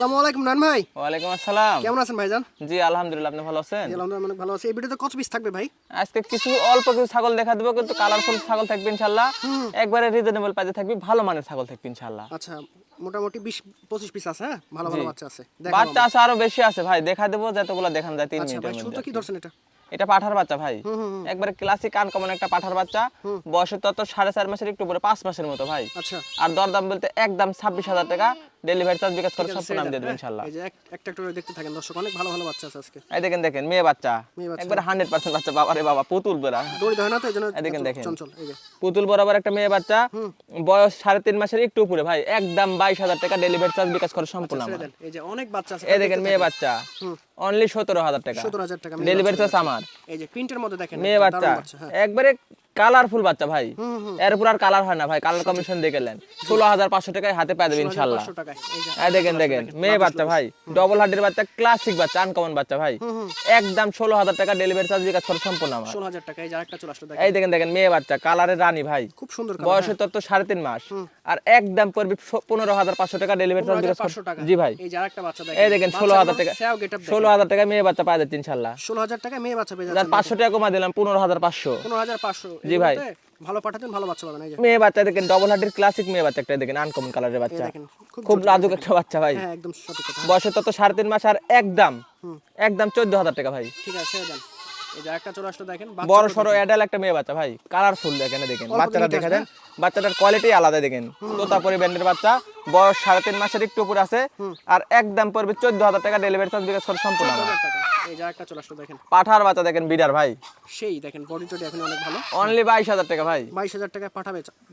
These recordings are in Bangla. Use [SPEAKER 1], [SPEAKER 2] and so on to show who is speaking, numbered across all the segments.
[SPEAKER 1] আসসালামু আলাইকুম নান ভাই।
[SPEAKER 2] ওয়ালাইকুম আসসালাম।
[SPEAKER 1] কেমন আছেন ভাইজান?
[SPEAKER 2] জি আলহামদুলিল্লাহ, আপনি ভালো আছেন?
[SPEAKER 1] জি আলহামদুলিল্লাহ অনেক ভালো আছি। এই ভিডিওতে কত পিস থাকবে ভাই?
[SPEAKER 2] আজকে অল্প কিছু ছাগল দেখা দেবো, কিন্তু কালারফুল ছাগল থাকবে ইনশাআল্লাহ। একবারে রিজনেবল প্রাইসে থাকবে, ভালো মানের ছাগল থাকবে ইনশাআল্লাহ।
[SPEAKER 1] আচ্ছা, মোটামুটি 20-25 পিস আছে, হ্যাঁ? ভালো
[SPEAKER 2] জি।
[SPEAKER 1] বাচ্চা আছে।
[SPEAKER 2] বাচ্চা আছে আরো বেশি আছে ভাই, দেখা দেবো যতগুলো দেখান যায় 3
[SPEAKER 1] আচ্ছা ভাই,
[SPEAKER 2] মিনিটের
[SPEAKER 1] শুরুতে
[SPEAKER 2] মধ্যে।
[SPEAKER 1] কি ধরছেন এটা?
[SPEAKER 2] এটা পাঠার বাচ্চা ভাই, একবারে ক্লাসিক আনকমন একটা পাঠার বাচ্চা। বয়স তো 4.5 মাসের একটু উপরে, 5 মাসের মতো ভাই।
[SPEAKER 1] আচ্ছা,
[SPEAKER 2] আর দরদাম বলতে একদম 26,000 টাকা, ডেলিভারি চার্জ বিকাশ করে সম্পূর্ণ আমি দিয়ে দেব ইনশাআল্লাহ।
[SPEAKER 1] এই যে একটা একটা করে দেখতে থাকেন দর্শক, অনেক ভালো ভালো বাচ্চা আছে আজকে।
[SPEAKER 2] এই দেখেন মেয়ে বাচ্চা,
[SPEAKER 1] মেয়ে বাচ্চা।
[SPEAKER 2] একবারে 100% বাচ্চা। বাবা রে বাবা, পুতুল বেরা।
[SPEAKER 1] দড়ি ধরে না তো, এইজন্য
[SPEAKER 2] এই দেখেন
[SPEAKER 1] চঞ্চল। এই যে
[SPEAKER 2] পুতুল বরাবর একটা মেয়ে বাচ্চা, বয়স 3.5 মাসের একটু উপরে ভাই, একদম 22,000 টাকা, ডেলিভারি চার্জ বিকাশ করে সম্পূর্ণ আমার।
[SPEAKER 1] এই যে অনেক বাচ্চা আছে।
[SPEAKER 2] এই দেখেন মেয়ে বাচ্চা, অনলি 17,000 টাকা,
[SPEAKER 1] 17,000 টাকা
[SPEAKER 2] ডেলিভারি চার্জ আমার।
[SPEAKER 1] এই যে প্রিন্টের মধ্যে দেখেন
[SPEAKER 2] মেয়ে বাচ্চা,
[SPEAKER 1] হ্যাঁ।
[SPEAKER 2] একবারে কালারফুল বাচ্চা ভাই। এর উপর আর কালার হয় না ভাই, কালার কমিশন দেখলেন। 16,500 টাকায় হাতে পেয়ে দেবেন ইনশাআল্লাহ।
[SPEAKER 1] 500 টাকায়। এই যে
[SPEAKER 2] এই দেখেন মেয়ে বাচ্চা ভাই, ডবল হার্ডের বাচ্চা, ক্লাসিক বাচ্চা, আনকমন বাচ্চা ভাই। একদম 16,000 টাকা, ডেলিভারি চার্জ বিকাশ করে সম্পূর্ণ আমার।
[SPEAKER 1] 16,000 টাকা। এই যে আরেকটা চলে আসলো দেখেন।
[SPEAKER 2] এই দেখেন মেয়ে বাচ্চা, কালারের রানী ভাই,
[SPEAKER 1] খুব সুন্দর কালার।
[SPEAKER 2] বয়সের তত্ত্ব 3.5 মাস, আর একদম পড়বে 15,500 টাকা, ডেলিভারি চার্জ বিকাশ করে।
[SPEAKER 1] 500 টাকা।
[SPEAKER 2] জি ভাই।
[SPEAKER 1] এই যে আরেকটা বাচ্চা দেখেন।
[SPEAKER 2] এই দেখেন 16,000 টাকা,
[SPEAKER 1] সেও গেটআপ দেখেন।
[SPEAKER 2] 16,000 টাকা মেয়ে বাচ্চা পাওয়া যাচ্ছে ইনশাআল্লাহ।
[SPEAKER 1] 16,000 টাকা মেয়ে বাচ্চা পেয়ে
[SPEAKER 2] যার
[SPEAKER 1] যাচ্ছেন।
[SPEAKER 2] 500 টাকা কমা দিলাম, 15,500।
[SPEAKER 1] 15,500।
[SPEAKER 2] জি ভাই।
[SPEAKER 1] ভালো পাঠাতেন, ভালো বাচ্চা পাবেন। এই যে
[SPEAKER 2] মেয়ে বাচ্চা দেখেন, ডবল হার্ডের ক্লাসিক মেয়ে বাচ্চা একটা দেখেন, আনকমন কালারের বাচ্চা,
[SPEAKER 1] দেখেন,
[SPEAKER 2] খুব লাজুক একটা বাচ্চা ভাই।
[SPEAKER 1] হ্যাঁ একদম সঠিক কথা।
[SPEAKER 2] বয়সের তত 3.5 মাস, আর একদম 14,000 টাকা ভাই।
[SPEAKER 1] ঠিক আছে, দেন। এই যে আরেকটা চলে আসলো দেখেন।
[SPEAKER 2] বড় সরো অ্যাডাল একটা মেয়ে বাচ্চা ভাই, কালারফুল দেখেন। বাচ্চাটা দেখা দেন, বাচ্চাটার কোয়ালিটি আলাদা দেখেন, তোতাপুরি ব্যান্ডের বাচ্চা, বয়স 3.5 মাসের একটু উপরে আছে, আর একদম পড়বে 14,000 টাকা, ডেলিভারি চার্জ বিকাশ করে সম্পূর্ণ আমার।
[SPEAKER 1] 14,000 টাকা। এই যে আরেকটা চলে আসলো দেখেন।
[SPEAKER 2] পাঠার বাচ্চা দেখেন, বিডার ভাই,
[SPEAKER 1] সেই দেখেন বডি টডি এখন অনেক ভালো।
[SPEAKER 2] অনলি 22,000 টাকা ভাই।
[SPEAKER 1] 22,000 টাকায়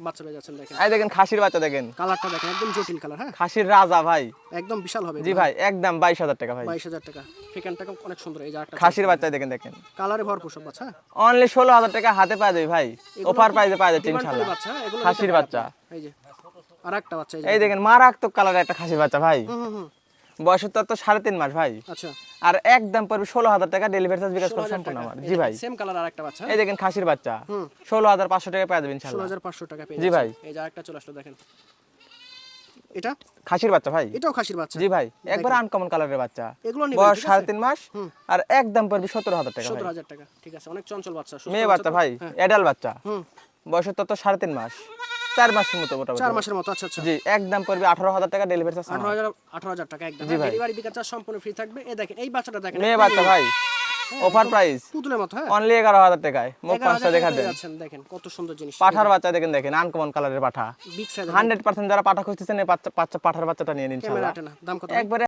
[SPEAKER 1] বাচ্চা পেয়ে যাচ্ছেন দেখেন।
[SPEAKER 2] এই দেখেন খাসির বাচ্চা দেখেন,
[SPEAKER 1] কালারটা দেখেন, একদম জটিল কালার। হ্যাঁ
[SPEAKER 2] খাসির রাজা ভাই,
[SPEAKER 1] একদম বিশাল হবে।
[SPEAKER 2] জি ভাই, একদম 22,000 টাকা ভাই।
[SPEAKER 1] 22,000 টাকা। ফিকানটাকে অনেক সুন্দর। এই যে আরেকটা
[SPEAKER 2] খাসির বাচ্চা দেখেন
[SPEAKER 1] কালারে ভরপুর সব বাচ্চা।
[SPEAKER 2] অনলি 16,000 টাকা হাতে পাওয়া যাবে ভাই, অফার প্রাইসে পাওয়া যাচ্ছে
[SPEAKER 1] ডিমান্ড
[SPEAKER 2] ইনশাআল্লাহ।
[SPEAKER 1] বাচ্চা, হ্যাঁ, এগুলো
[SPEAKER 2] খাসির
[SPEAKER 1] নিতে পারেন
[SPEAKER 2] বাচ্চা।
[SPEAKER 1] আপনি। এই যে আরেকটা বাচ্চা।
[SPEAKER 2] এই দেখেন মারাত্মক কালারের একটা খাসির বাচ্চা ভাই,
[SPEAKER 1] হুম।
[SPEAKER 2] বয়সের তো 3.5 মাস ভাই,
[SPEAKER 1] আচ্ছা,
[SPEAKER 2] আর একদম পড়বে 16,000 টাকা, ডেলিভারি চার্জ বিকাশ করে সম্পূর্ণ আমার। জি ভাই।
[SPEAKER 1] সেম কালার আরেকটা বাচ্চা।
[SPEAKER 2] এই দেখেন খাসির বাচ্চা, 16,500 টাকা পেয়ে যাবেন ইনশাআল্লাহ।
[SPEAKER 1] 16,500 টাকা পেয়ে
[SPEAKER 2] জি
[SPEAKER 1] যাচ্ছেন।
[SPEAKER 2] ভাই।
[SPEAKER 1] এই যে আরেকটা চলে আসলো দেখেন। এটা
[SPEAKER 2] খাসির বাচ্চা ভাই,
[SPEAKER 1] এটাও খাসির বাচ্চা।
[SPEAKER 2] জি ভাই, একবার আনকমন কালারের বাচ্চা,
[SPEAKER 1] এগুলো নিবেন,
[SPEAKER 2] বয়স
[SPEAKER 1] ঠিক আছে?
[SPEAKER 2] 3.5 মাস, আর একদম পড়বে 17,000 টাকা ভাই।
[SPEAKER 1] 17,000 টাকা। ঠিক আছে, অনেক চঞ্চল বাচ্চা, সুস্থ
[SPEAKER 2] মেয়ে বাচ্চা
[SPEAKER 1] তো?
[SPEAKER 2] ভাই,
[SPEAKER 1] হ্যাঁ।
[SPEAKER 2] অ্যাডাল বাচ্চা,
[SPEAKER 1] হুম।
[SPEAKER 2] বয়সের তো 3.5 মাস, 4 মাসের মতো মোটামুটি।
[SPEAKER 1] 4 মাসের মতো। আচ্ছা।
[SPEAKER 2] জি, একদম পড়বে 18,000 টাকা, ডেলিভারি চার্জ আমার।
[SPEAKER 1] 18,000 টাকা একদম।
[SPEAKER 2] জি ভাই।
[SPEAKER 1] ডেলিভারি বিকাশ চার্জ সম্পূর্ণ ফ্রি থাকবে। এই দেখেন এই বাচ্চাটা দেখেন।
[SPEAKER 2] মেয়ে বাচ্চা ভাই, অফার প্রাইস
[SPEAKER 1] পুতুলের মতো। হ্যাঁ,
[SPEAKER 2] অনলি 11,000 টাকায়, মুখ
[SPEAKER 1] 11,000
[SPEAKER 2] পাঁচটা দেখা
[SPEAKER 1] পেয়ে
[SPEAKER 2] দেন।
[SPEAKER 1] যাচ্ছেন দেখেন, কত সুন্দর জিনিস।
[SPEAKER 2] পাঠার বাচ্চা দেখেন, আনকমন কালারের পাঠা,
[SPEAKER 1] বিগ সাইজ।
[SPEAKER 2] 100% যারা পাঠা খুঁজতেছেন এই পাঠার বাচ্চাটা নিয়ে নিন
[SPEAKER 1] ক্যামেরা
[SPEAKER 2] ইনশাআল্লাহ।
[SPEAKER 1] আটে না। দাম কত?
[SPEAKER 2] একবারে